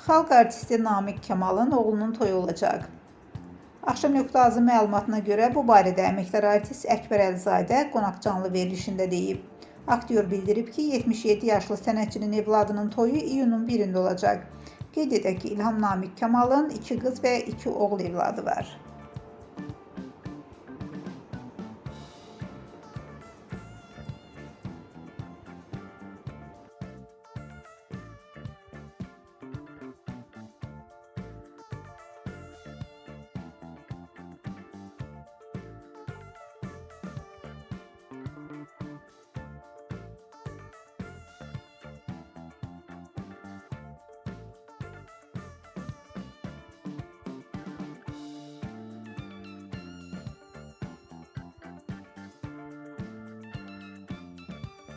Xalq artisti Namiq Kamalın oğlunun toyu olacaq. Axşam.az məlumatına görə bu barədə əməkdar artist Əkbər Əlizadə qonaq canlı verilişində deyib. Aktyor bildirib ki, 77 yaşlı sənətçinin evladının toyu iyunun 1-də olacaq. Qeyd edək ki, İlham Namiq Kamalın 2 qız və 2 oğul evladı var.